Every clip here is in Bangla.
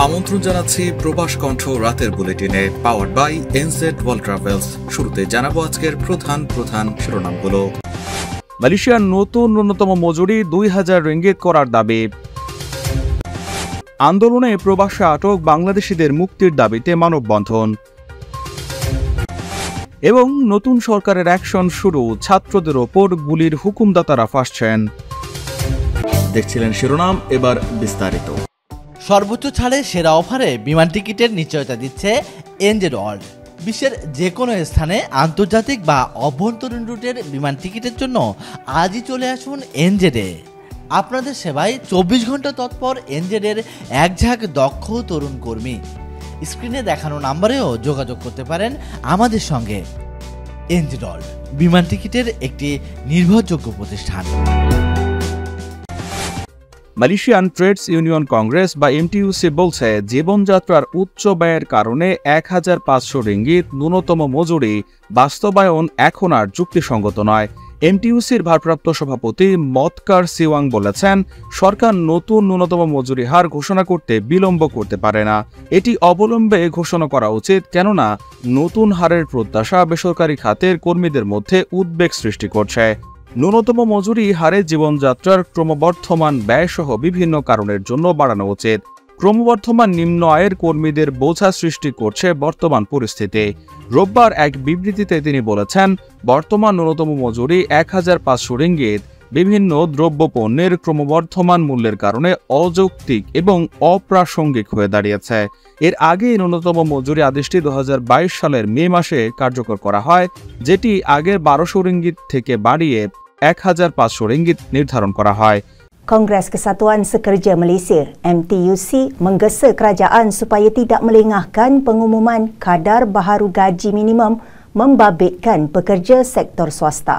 আমন্ত্রণ জানাচ্ছি প্রবাস কণ্ঠ রাতের বুলেটিনে, powered by NZ World Travels. শুরুতে জানাবো আজকের প্রধান শিরোনামগুলো। মালয়েশিয়ার নতুন ন্যূনতম মজুরি 2000 রিঙ্গিত করার দাবি। আন্দোলনে প্রবাসে আটক বাংলাদেশিদের মুক্তির দাবিতে মানববন্ধন। এবং নতুন সরকারের অ্যাকশন শুরু, ছাত্রদের ওপর গুলির হুকুমদাতারা ফাঁসছেন। দেখছিলেন শিরোনাম, এবার বিস্তারিত। সর্বোচ্চ ছাড়ে সেরা অফারে বিমান টিকিটের নিশ্চয়তা দিচ্ছে এনজেড ওয়ার্ল্ড। বিশ্বের যে কোনো স্থানে আন্তর্জাতিক বা অভ্যন্তরীণ রুটের বিমান টিকিটের জন্য আজই চলে আসুন এনজেডে। আপনাদের সেবায় 24 ঘন্টা তৎপর এনজেডের একঝাঁক দক্ষ তরুণ কর্মী। স্ক্রিনে দেখানো নাম্বারেও যোগাযোগ করতে পারেন আমাদের সঙ্গে। এনজেড ওয়ার্ল্ড, বিমান টিকিটের একটি নির্ভরযোগ্য প্রতিষ্ঠান। মালয়েশিয়ান ট্রেডস ইউনিয়ন কংগ্রেস বা এমটিইউসি বলছে, জীবনযাত্রার উচ্চ ব্যয়ের কারণে 1500 রিঙ্গিত ন্যূনতম মজুরি বাস্তবায়ন এখন আর যুক্তিসঙ্গত নয়। এমটিইউসির ভারপ্রাপ্ত সভাপতি মতকার সিওয়াং বলেছেন, সরকার নতুন ন্যূনতম মজুরি হার ঘোষণা করতে বিলম্ব করতে পারে না। এটি অবলম্বে ঘোষণা করা উচিত, কেননা নতুন হারের প্রত্যাশা বেসরকারি খাতের কর্মীদের মধ্যে উদ্বেগ সৃষ্টি করছে। ন্যূনতম মজুরি হারে জীবনযাত্রার ক্রমবর্ধমান ব্যয়সহ বিভিন্ন কারণের জন্য বাড়ানো উচিত। ক্রমবর্ধমান নিম্ন আয়ের কর্মীদের বোঝা সৃষ্টি করছে বর্তমান পরিস্থিতি। রোববার এক বিবৃতিতে তিনি বলেছেন, বর্তমান ন্যূনতম মজুরি 1500 রিঙ্গিত বিভিন্ন দ্রব্যপণ্যের ক্রমবর্ধমান মূল্যের কারণে অযৌক্তিক এবং অপ্রাসঙ্গিক হয়ে দাঁড়িয়েছে। এর আগে ন্যূনতম মজুরি আদেশটি 2022 সালের মে মাসে কার্যকর করা হয়, যেটি আগের 1200 রিঙ্গিত থেকে বাড়িয়ে 1500 রিঙ্গিত নির্ধারণ করা হয়। Kongres Kesatuan Sekerja Malaysia (MTUC) menggesa kerajaan supaya tidak melengahkan pengumuman kadar baharu gaji minimum membabitkan pekerja sektor swasta.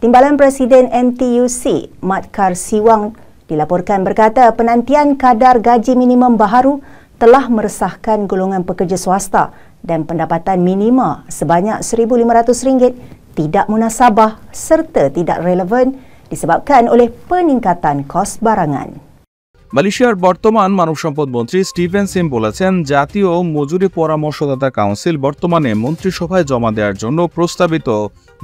Timbalan Presiden MTUC, Maqar Siwang, dilaporkan berkata penantian kadar gaji minimum baharu telah meresahkan golongan pekerja swasta dan pendapatan minima sebanyak RM1,500 tidak munasabah serta tidak relevan disebabkan oleh peningkatan kos barangan. মালয়েশিয়ার বর্তমান মানব সম্পদ মন্ত্রী স্টিভেন সিম বলেছেন, জাতীয় মজুরি পরামর্শদাতা কাউন্সিল বর্তমানে মন্ত্রিসভায় জমা দেওয়ার জন্য প্রস্তাবিত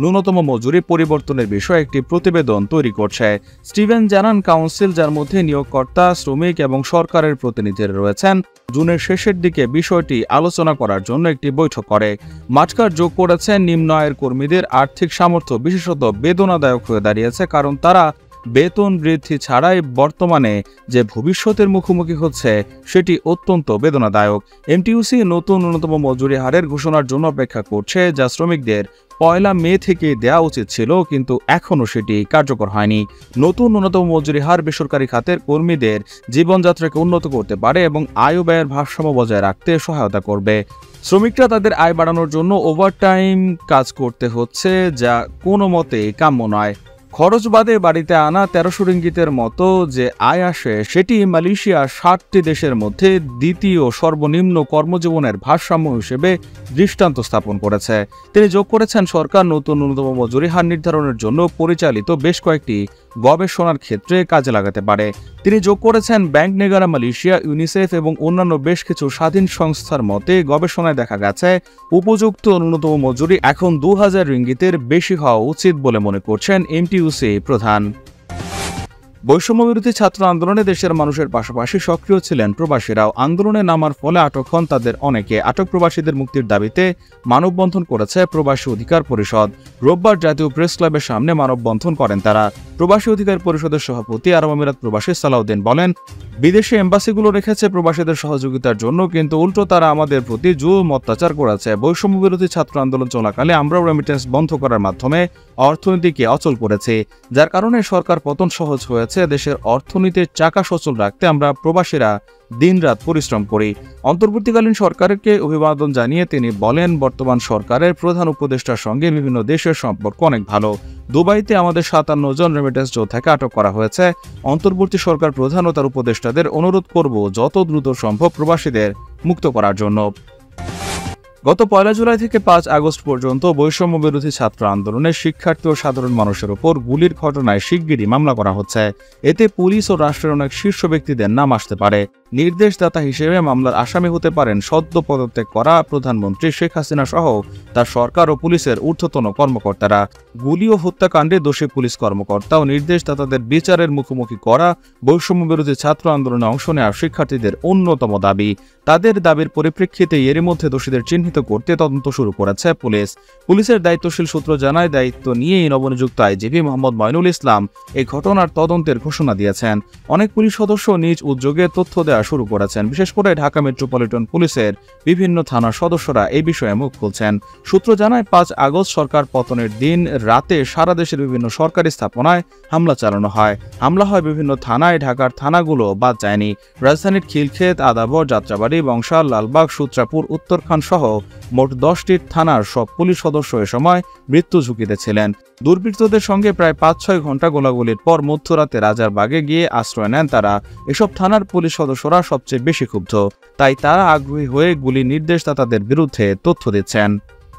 ন্যূনতম মজুরি পরিবর্তনের বিষয়ে একটি প্রতিবেদন তৈরি করছে। স্টিভেন জানান, কাউন্সিল, যার মধ্যে নিয়োগকর্তা, শ্রমিক এবং সরকারের প্রতিনিধিরা রয়েছেন, জুনের শেষের দিকে বিষয়টি আলোচনা করার জন্য একটি বৈঠক করে। মাটকার যোগ করেছেন, নিম্ন আয়ের কর্মীদের আর্থিক সামর্থ্য বিশেষত বেদনাদায়ক হয়ে দাঁড়িয়েছে, কারণ তারা বেতন বৃদ্ধি ছাড়াই বর্তমানে যে ভবিষ্যতের মুখোমুখি হচ্ছে সেটি অত্যন্ত বেদনাদায়ক। এমটিইউসি নতুন ন্যূনতম মজুরি হারের ঘোষণার জন্য অপেক্ষা করছে, যা শ্রমিকদের 1 মে থেকে দেওয়া উচিত ছিল, কিন্তু এখনও সেটি কার্যকর হয়নি। নতুন ন্যূনতম মজুরি হার বেসরকারি খাতের কর্মীদের জীবনযাত্রাকে উন্নত করতে পারে এবং আয় ব্যয়ের ভারসাম্য বজায় রাখতে সহায়তা করবে। শ্রমিকরা তাদের আয় বাড়ানোর জন্য ওভারটাইম কাজ করতে হচ্ছে, যা কোনো মতেই কাম্য নয়। খরচ বাদে বাড়িতে আনা 1300 রিঙ্গিতের মতো যে আয় আসে, সেটি মালয়েশিয়া 60টি দেশের মধ্যে দ্বিতীয় সর্বনিম্ন কর্মজীবনের ভারসাম্য হিসেবে দৃষ্টান্ত স্থাপন করেছে। তিনি যোগ করেছেন, সরকার নতুন ন্যূনতম মজুরি হার নির্ধারণের জন্য পরিচালিত বেশ কয়েকটি গবেষণার ক্ষেত্রে কাজে লাগাতে পারে। তিনি যোগ করেছেন, ব্যাংক নেগারা মালয়েশিয়া, ইউনিসেফ এবং অন্যান্য বেশ কিছু স্বাধীন সংস্থার মতে গবেষণায় দেখা গেছে উপযুক্ত ন্যূনতম মজুরি এখন 2000 রিঙ্গিতের বেশি হওয়া উচিত বলে মনে করছেন এমটিইউসি প্রধান। বৈষম্য বিরোধী ছাত্র আন্দোলনে দেশের মানুষের পাশাপাশি সক্রিয় ছিলেন প্রবাসীরাও। আন্দোলনে নামার ফলে আটক হন তাদের অনেকে। আটক প্রবাসীদের মুক্তির দাবিতে মানববন্ধন করেছে প্রবাসী অধিকার পরিষদ। রোববার জাতীয় প্রেস ক্লাবের সামনে মানববন্ধন করেন তারা। প্রবাসী অধিকার পরিষদের সভাপতি আরব আমিরাত প্রবাসী সালাউদ্দিন বলেন, বিদেশে এম্বাসিগুলো রেখেছে প্রবাসীদের সহযোগিতার জন্য, কিন্তু উল্টো তারা আমাদের প্রতি জুলুম অত্যাচার করেছে। বৈষম্য বিরোধী ছাত্র আন্দোলন চলাকালে আমরাও রেমিটেন্স বন্ধ করার মাধ্যমে অর্থনীতিকে অচল করেছি, যার কারণে সরকার পতন সহজ হয়েছে। দেশের অর্থনীতির চাকা সচল রাখতে আমরা প্রবাসীরা দিনরাত পরিশ্রম করি। অন্তর্বর্তীকালীন সরকারকে অভিবাদন জানিয়ে তিনি বলেন, বর্তমান সরকারের প্রধান উপদেষ্টার সঙ্গে বিভিন্ন দেশের সম্পর্ক অনেক ভালো। দুবাইতে আমাদের 57 জন রেমিটেন্স যোদ্ধাকে আটক করা হয়েছে। অন্তর্বর্তী সরকার প্রধান ও তার উপদেষ্টাদের অনুরোধ করব যত দ্রুত সম্ভব প্রবাসীদের মুক্ত করার জন্য। গত 1 জুলাই থেকে 5 আগস্ট পর্যন্ত বৈষম্য বিরোধী ছাত্র আন্দোলনে শিক্ষার্থী ও সাধারণ মানুষের উপর গুলির ঘটনায় শিগগিরই মামলা করা হচ্ছে। এতে পুলিশ ও রাষ্ট্রের অনেক শীর্ষ ব্যক্তিদের নাম আসতে পারে। নির্দেশদাতা হিসেবে মামলার আসামি হতে পারেন সদ্য পদত্যাগ করা প্রধানমন্ত্রী শেখ হাসিনা সহ তার সরকার ও পুলিশের ঊর্ধ্বতন কর্মকর্তারা। গুলি ও হত্যাকাণ্ডে দোষী পুলিশ কর্মকর্তা ও নির্দেশদাতাদের বিচারের মুখোমুখি করা বৈষম্য বিরোধী ছাত্র আন্দোলনে অংশ নেওয়া শিক্ষার্থীদের অন্যতম দাবি। তাদের দাবির পরিপ্রেক্ষিতে এরই মধ্যে দোষীদের চিহ্নিত করতে তদন্ত শুরু করেছে পুলিশ। পুলিশের দায়িত্বশীল সূত্র জানায়, দায়িত্ব নিয়েই নবনিযুক্ত আইজিপি মোহাম্মদ মইনুল ইসলাম এই ঘটনার তদন্তের ঘোষণা দিয়েছেন। অনেক পুলিশ সদস্য নিজ উদ্যোগে তথ্য দেওয়া শুরু করেছেন। বিশেষ করে ঢাকা মেট্রোপলিটন পুলিশের বিভিন্ন থানার সদস্যরা এই বিষয়ে মুখ খুলছেন। সূত্র জানায়, 5 আগস্ট সরকার পতনের দিন রাতে সারা দেশের বিভিন্ন সরকারি স্থাপনায় হামলা চালানো হয়। হামলা হয় বিভিন্ন থানায়, ঢাকার থানাগুলো বাদ যায়নি। রাজধানীর খিলক্ষেত, আদাবর, যাত্রাবাড়ি, বংশাল, লালবাগ, সূত্রাপুর, উত্তরখান সহ মোট 10টি থানার সব পুলিশ সদস্য এ সময় মৃত্যু ঝুঁকিতে ছিলেন। দুর্বৃত্তদের সঙ্গে প্রায় 5-6 ঘন্টা গোলাগুলির পর মধ্যরাতে রাজারবাগে গিয়ে আশ্রয় নেন তারা। এসব থানার পুলিশ সদস্যরা সবচেয়ে বেশি ক্ষুব্ধ, তাই তারা আগ্রহী হয়ে গুলি নির্দেশদাতাদের বিরুদ্ধে তথ্য দিচ্ছেন।